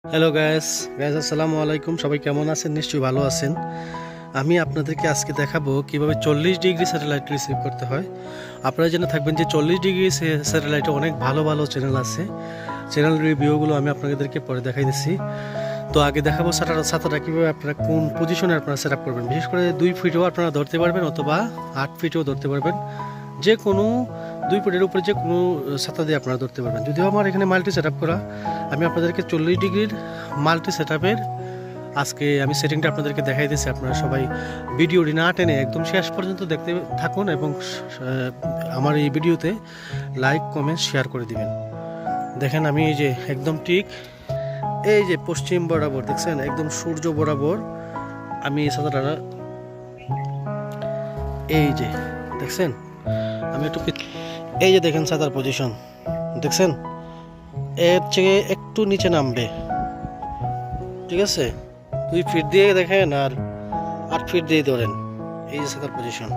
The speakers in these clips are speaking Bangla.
হ্যালো গাইস আসসালামু আলাইকুম। সবাই কেমন আছেন? নিশ্চয়ই ভালো আছেন। আমি আপনাদেরকে আজকে দেখাবো কিভাবে 40 ডিগ্রি স্যাটেলাইট রিসিভ করতে হয়। আপনারা জেনে থাকবেন যে 40 ডিগ্রি স্যাটেলাইটে অনেক ভালো ভালো চ্যানেল আছে। চ্যানেল রিভিউগুলো আমি আপনাদেরকে পরে দেখাই দিচ্ছি। তো আগে দেখাবো ছাতাটা কীভাবে আপনারা কোন পজিশনে আপনারা সেট আপ করবেন। বিশেষ করে 2 ফিটও আপনারা ধরতে পারবেন অথবা 8 ফিটও ধরতে পারবেন। যে কোনো 2 ফুটের উপরে যে কোনো ছাতা দিয়ে আপনারা ধরতে পারবেন। যদিও আমার এখানে মাল্টি সেট আপ করা, আমি আপনাদেরকে 40 ডিগ্রির মাল্টি সেট আপের আজকে আমি সেটিংটা আপনাদেরকে দেখাই দিচ্ছি। আপনারা সবাই ভিডিওটি না টেনে একদম শেষ পর্যন্ত দেখতে থাকুন এবং আমার এই ভিডিওতে লাইক কমেন্ট শেয়ার করে দিবেন। দেখেন আমি এই যে একদম ঠিক এই যে পশ্চিম বরাবর দেখছেন, একদম সূর্য বরাবর আমি এই ছাতাটা এই যে দেখছেন, আমি একটু এই যে দেখেন ছাতার পজিশন দেখছেন, এর থেকে একটু নিচে নামবে, ঠিক আছে। 2 ফিট দিয়ে দেখেন আর 8 ফিট দিয়ে ধরেন, এই যে ছাতার পজিশন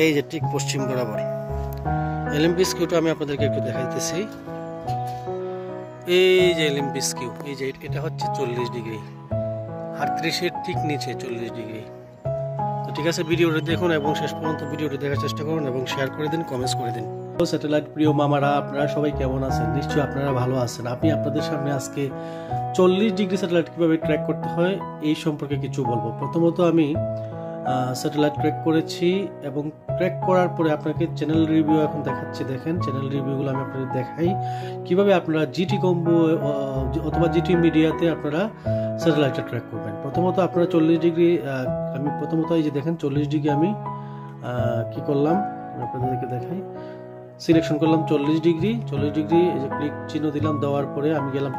এই যে ঠিক পশ্চিম বরাবর। এলএমপিএসকিউটা আমি আপনাদেরকে একটু দেখাইতেছি। এই যে এলএমপিএসকিউ, এই যে এটা হচ্ছে 40 ডিগ্রি, 38-এর ঠিক নিচে 40 ডিগ্রি। তো ঠিক আছে, ভিডিওটি দেখুন এবং শেষ পর্যন্ত ভিডিওটি দেখার চেষ্টা করুন এবং শেয়ার করে দিন, কমেন্টস করে দিন। স্যাটেলাইট প্রিয় মামারা, আপনারা সবাই কেমন আছেন? নিশ্চয়ই আপনারা ভালো আছেন। আমি আপনাদের সামনে আজকে 40 ডিগ্রি স্যাটেলাইট কীভাবে ট্র্যাক করতে হয় এই সম্পর্কে কিছু বলবো। প্রথমত আমি স্যাটেলাইট ট্র্যাক করেছি এবং ট্র্যাক করার পরে আপনাকে চ্যানেল রিভিউ এখন দেখাচ্ছি। দেখেন চ্যানেল রিভিউগুলো আমি আপনাদের দেখাই কিভাবে আপনারা জিটি কম্বো অথবা জিটি মিডিয়াতে আপনারা স্যাটেলাইটটা ট্র্যাক করবেন। প্রথমত আপনারা 40 ডিগ্রি, আমি প্রথমত এই যে দেখেন 40 ডিগ্রি আমি কি করলাম আপনাদেরকে দেখাই। সিলেকশন করলাম 40 ডিগ্রি এই যে ক্লিক চিহ্ন দিলাম, দেওয়ার পরে আমি গেলাম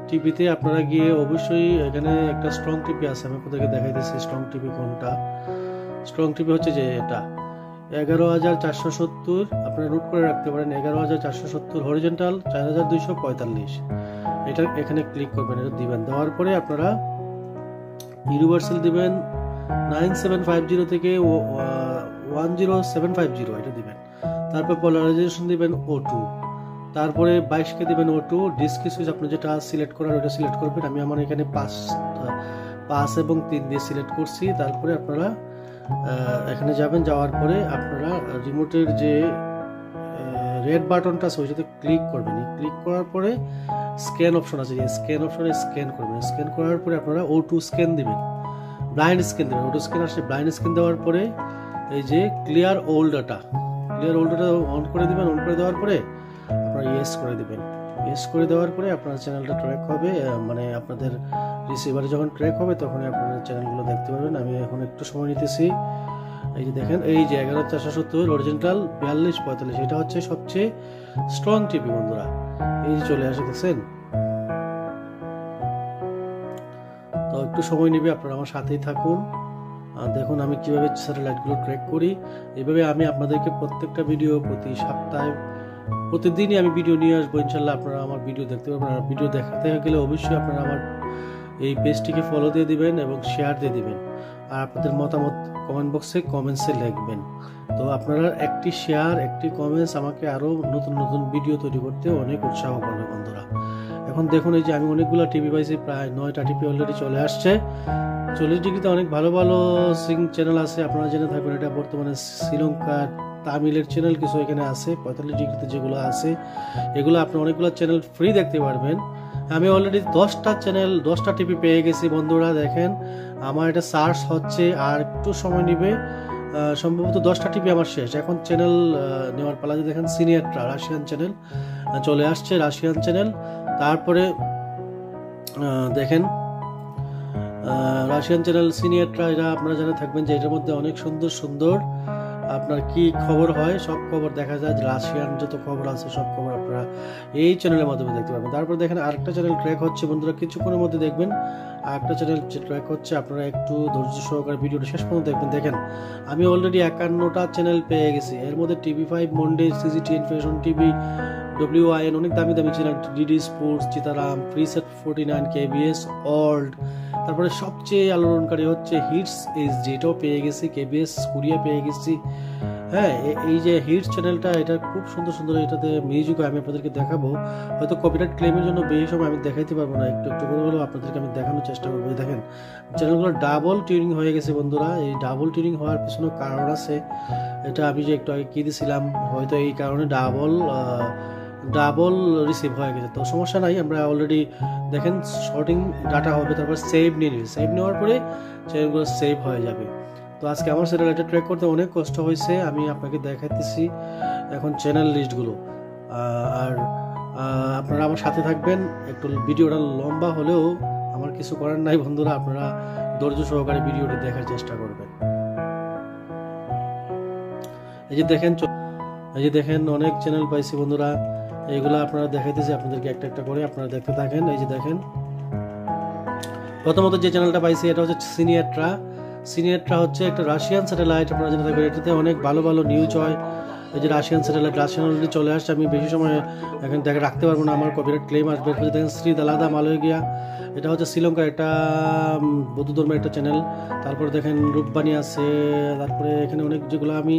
টিপিতে আপনারা গিয়ে অবশ্যই এখানে একটা স্ট্রং টিপি আছে, আমি আপনাদেরকে দেখাইতেছি স্ট্রং টিপি কোনটা। স্ট্রং টিপি হচ্ছে যে এটা 11,470, আপনারা নোট করে রাখতে পারেন 11,470 হরিজন্টাল 4,245, এটা এখানে ক্লিক করবেন, এটা দিবেন। দেওয়ার পরে আপনারা ইউনিভার্সাল দিবেন 9750 থেকে 10750, এটা দিবেন। তারপর পোলারাইজেশন দিবেন O2, তারপরে 22 কে দিবেন O2। ডিসকি সুইচ আপনি যেটা সিলেক্ট করার ওটা সিলেক্ট করবেন। আমি আমার এখানে 5 এবং 3 দিয়ে সিলেক্ট করছি। তারপরে আপনারা এখানে যাবেন, যাওয়ার পরে আপনারা রিমোটের যে রেড বাটনটা আছে ওইটাতে ক্লিক করবেন। ক্লিক করার পরে স্ক্যান অপশন আছে, স্ক্যান অপশনে স্ক্যান করবেন। স্ক্যান করার পরে আপনারা O2 স্ক্যান দিবেন, ব্লাইন্ড স্ক্যান দেবেন। O2 স্ক্যান আসলে ব্লাইন্ড স্ক্যান দেওয়ার পরে এই যে ক্লিয়ার ওল্ড ডাটা অন করে দিবেন। অন করে দেওয়ার পরে আপনারা ইয়েস করে দিবেন। ইয়েস করে দেওয়ার পরে আপনার চ্যানেলটা ট্র্যাক হবে, মানে আপনাদের রিসিভারে যখন ট্র্যাক হবে তখনই আপনারা চ্যানেলগুলো দেখতে পাবেন। আমি এখন একটু সময় নিতেছি। এই যে দেখেন, এই যে 11,470 অরিজিনাল 4245, এটা হচ্ছে সবচেয়ে স্ট্রং টিপি বন্ধুরা। এই যে চলে আসে দেখছেন। তো একটু সময় নেবে, আপনারা আমার সাথেই থাকুন। দেখুন আমি কিভাবে স্যাটেলাইটগুলো ট্র্যাক করি। এইভাবে আমি আপনাদেরকে প্রত্যেকটা ভিডিও প্রতি সপ্তাহে প্রতিদিনই আমি ভিডিও নিয়ে আসবো ইনশাল্লাহ। আপনারা আমার ভিডিও দেখতে পারবেন। আর ভিডিও দেখাতে গেলে অবশ্যই আপনারা আমার এই পেজটিকে ফলো দিয়ে দিবেন এবং শেয়ার দিয়ে দিবেন। আর আপনাদের মতামত কমেন্ট বক্সে কমেন্টসে লিখবেন। তো আপনারা একটি শেয়ার, একটি কমেন্টস আমাকে আরও নতুন নতুন ভিডিও তৈরি করতে অনেক উৎসাহ করবে বন্ধুরা। এখন দেখুন এই যে আমি অনেকগুলো টিভি পাইছি, প্রায় 9টা টিভি অলরেডি চলে আসছে। 40 ডিগ্রিতে অনেক ভালো ভালো সিং চ্যানেল আছে, আপনারা জেনে থাকবেন। এটা বর্তমানে শ্রীলঙ্কার তামিলের চ্যানেল কিছু এখানে আছে। 45 ডিগ্রিতে যেগুলো আছে এগুলো আপনি অনেকগুলো চ্যানেল ফ্রি দেখতে পারবেন। আমি অলরেডি 10টা টিভি পেয়ে গেছি বন্ধুরা। দেখেন আমার এটা সার্চ হচ্ছে, আর একটু সময় নেবে, সম্ভবত 10টা টিভি আমার শেষ। এখন চ্যানেল নেওয়ার পালাতে দেখেন সিনিয়রটা রাশিয়ান চ্যানেল চলে আসছে, রাশিয়ান চ্যানেল। তারপরে দেখেন রাশিয়ান চ্যানেল সিনিয়রটা, এরা আপনারা জানা থাকবেন যে এটার মধ্যে অনেক সুন্দর সুন্দর আপনার কি খবর হয় সব খবর দেখা যায়। রাশিয়ান যত খবর আছে সব খবর আপনারা এই চ্যানেলের মাধ্যমে দেখতে পাবেন। তারপর দেখেন আরেকটা চ্যানেল ট্র্যাক হচ্ছে বন্ধুরা, কিছুক্ষণের মধ্যে দেখবেন আরেকটা চ্যানেল ট্র্যাক হচ্ছে। আপনারা একটু ধৈর্য সহকারে ভিডিওটা শেষ পর্যন্ত দেখবেন। দেখেন আমি অলরেডি 51টা চ্যানেল পেয়ে গেছি। এর মধ্যে TV5, মন্ডে, CGTN, ফ্যাশন টিভি, WIN, অনেক দামি দামি চ্যানেল, ডিডি স্পোর্টস, চিতারাম, প্রিসেট 49, KBS, অল্ড। তারপরে সবচেয়ে আলোড়নকারী হচ্ছে হিটস HD, এটাও পেয়ে গেছি। KBS, কোরিয়া পেয়ে গেছি। হ্যাঁ, এই যে হিটস চ্যানেলটা, এটা খুব সুন্দর সুন্দর, এটাতে মিউজিক আমি আপনাদেরকে দেখাবো। হয়তো কপিরাইট ক্লেমের জন্য বেশি সময় আমি দেখাইতে পারবো না, একটু একটু করে হলেও আপনাদেরকে আমি দেখানোর চেষ্টা করবো। দেখেন চ্যানেলগুলো ডাবল টিউনিং হয়ে গেছে বন্ধুরা। এই ডাবল টিউনিং হওয়ার পিছনে কারণ আছে। এটা আমি যে একটু আগে কী দিয়েছিলাম, হয়তো এই কারণে ডাবল রিসিভ হয়ে গেছে। তো সমস্যা নাই, আমরা অলরেডি দেখেন শর্টিং ডাটা হবে, তারপর সেভ নিয়ে নিবে, সেভ নেওয়ার পরে চ্যানেলগুলো সেভ হয়ে যাবে। তো আজকে আমার স্যাটেলাইটে ট্র্যাক করতে অনেক কষ্ট হয়েছে, আমি আপনাকে দেখাইতেছি এখন চ্যানেল লিস্টগুলো। আর আপনারা আমার সাথে থাকবেন, একটু ভিডিওটা লম্বা হলেও আমার কিছু করার নাই বন্ধুরা, আপনারা ধৈর্য সহকারে ভিডিওটি দেখার চেষ্টা করবেন। এই যে দেখেন অনেক চ্যানেল পাইছি বন্ধুরা, এইগুলো আপনারা দেখাইতেছি আপনাদেরকে একটা একটা করে, আপনারা দেখতে থাকেন। এই যে দেখেন প্রথমত যে চ্যানেলটা পাইছি এটা হচ্ছে সিনিয়রটা হচ্ছে একটা রাশিয়ান স্যাটেলাইট। আপনারা জেনে থাকবেন এটাতে অনেক ভালো ভালো নিউজ হয়। এই যে রাশিয়ান স্যাটেলাইট, রাশিয়ান অলরেডি চলে আসছে, আমি বেশি সময় এখন দেখে রাখতে পারবো না, আমার কপিরাইট ক্লেম আসবে। দেখেন শ্রী দালাদা মালয়েশিয়া, এটা হচ্ছে শ্রীলঙ্কার একটা বৌদ্ধ ধর্মের একটা চ্যানেল। তারপরে দেখেন রূপবাণী আছে, তারপরে এখানে অনেক যেগুলো আমি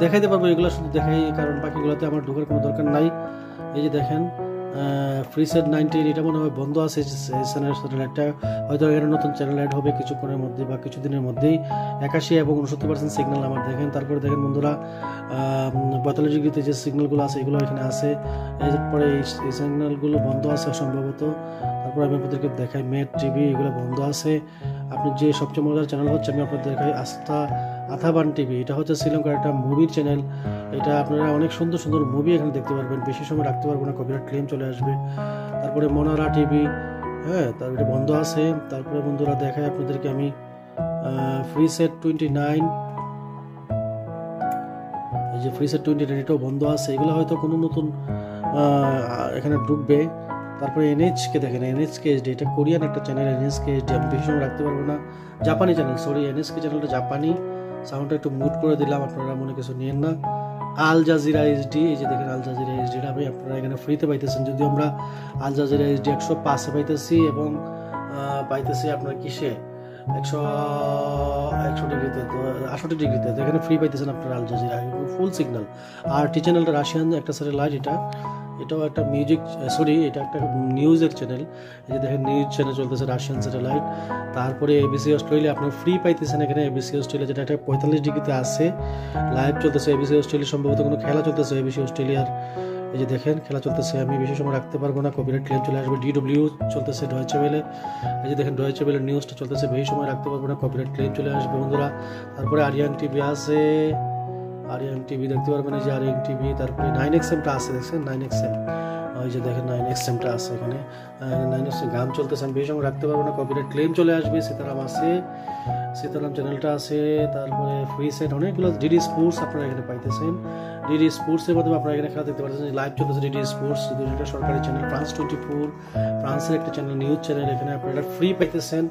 দেখাইতে পারবো এগুলো শুধু দেখাই, কারণ বাকিগুলোতে আমার ঢোকার কোনো দরকার নাই। এই যে দেখেন ফ্রিসেট 19, এটা মনে হয় বন্ধ আছে স্যাটেলাইটটা, হয়তো এখানে নতুন চ্যানেল অ্যাড হবে কিছুক্ষণের মধ্যে বা কিছুদিনের মধ্যেই। 81 এবং 69% সিগন্যাল আমার দেখেন। তারপরে দেখেন বন্ধুরা 45 ডিগ্রিতে যে সিগন্যালগুলো আছে এগুলো এখানে আছে। এরপরে এই সিগন্যালগুলো বন্ধ আছে সম্ভবত। তারপরে আমি আপনাদেরকে দেখাই মেট টিভি, এগুলো বন্ধ আছে। আপনি যে সবচেয়ে মজার চ্যানেল হচ্ছে আমি আপনাদের দেখাই আথাবান টিভি, এটা হচ্ছে শ্রীলঙ্কার একটা মুভির চ্যানেল। এটা আপনারা অনেক সুন্দর সুন্দর মুভি এখানে দেখতে পারবেন, বেশি সময় রাখতে পারবো না, কপিরাইট ক্লেম চলে আসবে। তারপরে মনোরা টিভি, হ্যাঁ, তার এটা বন্ধ আছে। তারপরে বন্ধুরা দেখাই আপনাদেরকে আমি ফ্রিসেট 29, এই যে ফ্রিসেট 29 এটাও বন্ধ আছে। এগুলো হয়তো কোনো নতুন এখানে ঢুকবে। তারপরে এনএইচকে দেখেন, এনএইচকে এইচডি, এটা কোরিয়ান একটা চ্যানেল। এনএইচকে এইচডি আমি বেশি সময় রাখতে পারবো না, জাপানি চ্যানেল, সরি এনএইচকে চ্যানেলটা জাপানি। সাউন্ডটা একটু মুট করে দিলাম, আপনারা মনে কিছু নিয়েন না। আল জাজিরা এইচডি, এই যে দেখেন আল জাজিরা এইচডিটা আমি আপনারা এখানে ফ্রিতে পাইতেছেন, যদিও আমরা আল জাজিরা এইচডি 105 পাইতেছি এবং পাইতেছি আপনার কিসে 100 ডিগ্রিতে, তো 68 ডিগ্রিতে, তো এখানে ফ্রি পাইতেছেন আপনারা আল জাজিরা ফুল সিগন্যাল। আর টি চ্যানেলটা রাশিয়ান একটা স্যাটেলাইট, এটাও একটা মিউজিক, সরি এটা একটা নিউজের চ্যানেল। এই যে দেখেন নিউজ চ্যানেল চলতেছে রাশিয়ান স্যাটেলাইট। তারপরে এবিসি অস্ট্রেলিয়া আপনার ফ্রি পাইতেছেন এখানে, এবিসি অস্ট্রেলিয়া যেটা এটা 45 ডিগ্রিতে আছে, লাইভ চলতেছে। এবিসি অস্ট্রেলিয়া সম্ভবত কোনো খেলা চলতেছে এবিসি অস্ট্রেলিয়ার। এই যে দেখেন খেলা চলতেছে, আমি বেশি সময় রাখতে পারবো না, কপিরাইট ক্লেম চলে আসবে। ডিডব্লিউ চলতেছে ডয়েচে ওয়েলে, এই যে দেখেন ডয়েচে ওয়েলের নিউজটা চলতেছে, বেশি সময় রাখতে পারবো না, কপিরাইট ক্লেম চলে আসবে বন্ধুরা। তারপরে আরিয়ান টিভি আছে, আরিয়ান টিভি দেখতে পারবেন, এই যে আরিয়ান টিভি। তারপরে 9XMটা আছে, দেখছেন 9XM, ওই যে দেখেন 9XMটা আছে এখানে, 9XM গান চলতেছে, আমি বেশি সময় রাখতে পারবো না, কপিরাইট ক্লেম চলে আসবে। সীতারাম আছে, সীতারাম চ্যানেলটা আছে। তারপরে ফ্রিসেট অনেকগুলো, ডিডি স্পোর্টস আপনারা এখানে পাইতেছেন। ডিডি স্পোর্টসের মাধ্যমে আপনারা এখানে খেলা দেখতে পাচ্ছেন, লাইভ চলতেছে ডিডি স্পোর্টস, একটা সরকারি চ্যানেল। ফ্রান্স 24 ফ্রান্সের একটা চ্যানেল, নিউজ চ্যানেল, এখানে আপনারা ফ্রি পাইতেছেন,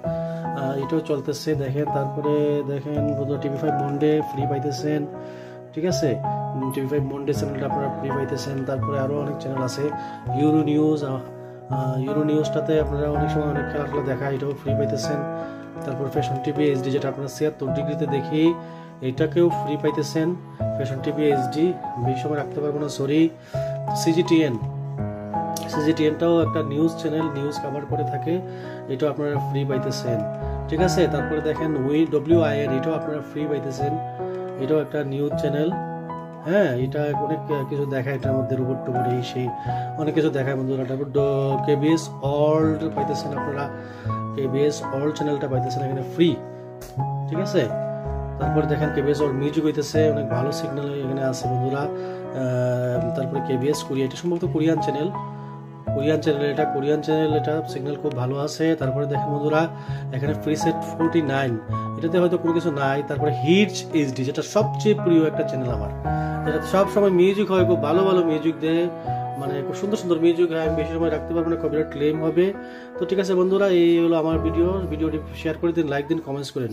এটাও চলতেছে দেখেন। তারপরে দেখেন TV5 মন্ডে ফ্রি পাইতেছেন, ঠিক আছে, TV5 মন্ডে চ্যানেলটা আপনারা ফ্রি পাইতেছেন। তারপরে আরও অনেক চ্যানেল আছে, ইউরো নিউজটাতে আপনারা অনেক সময় অনেক খেলাধুলা দেখা, এটাও ফ্রি পাইতেছেন। তারপর ফ্যাশন টিভি এইচডি, যেটা আপনারা 76 ডিগ্রিতে দেখি, এটাকেও ফ্রি পাইতেছেন। ফ্যাশন টিভি এইচডি বেশি সময় রাখতে পারবো না, সরি। সিজিটিএনটাও একটা নিউজ চ্যানেল, নিউজ কভার করে থাকে, এটাও আপনারা ফ্রি পাইতেছেন, ঠিক আছে। তারপরে দেখেন WIR, এটাও আপনারা ফ্রি পাইতেছেন, এটাও একটা নিউজ চ্যানেল। হ্যাঁ, এটা অনেক কিছু দেখায়, এটার মধ্যে রোবট টোবট এই সেই অনেক কিছু দেখায় বন্ধুরা। তারপর KBS অল্ড পাইতেছেন আপনারা, KBS অল্ড চ্যানেলটা পাইতেছেন এখানে ফ্রি, ঠিক আছে। তারপরে দেখেন KBS অল্ড মিউজিক হইতেছে, অনেক ভালো সিগন্যাল এখানে আছে বন্ধুরা। তারপরে KBS কোরিয়া, এটা সম্ভবত কোরিয়ান চ্যানেল, এটা সিগন্যাল খুব ভালো আছে। তারপরে দেখেন বন্ধুরা এখানে ফ্রিসেট 49, এটাতে হয়তো কোনো কিছু নাই। তারপরে হিটস এইচডি, যেটা সবচেয়ে প্রিয় একটা চ্যানেল আমার, যেটাতে সব সময় মিউজিক হয়, খুব ভালো ভালো মিউজিক দেয়, মানে খুব সুন্দর সুন্দর মিউজিক হয়, আমি বেশি সময় রাখতে পারবো না, কপিরাইট ক্লেম হবে। তো ঠিক আছে বন্ধুরা, এই হলো আমার ভিডিওটি শেয়ার করে দিন, লাইক দিন, কমেন্টস করেন।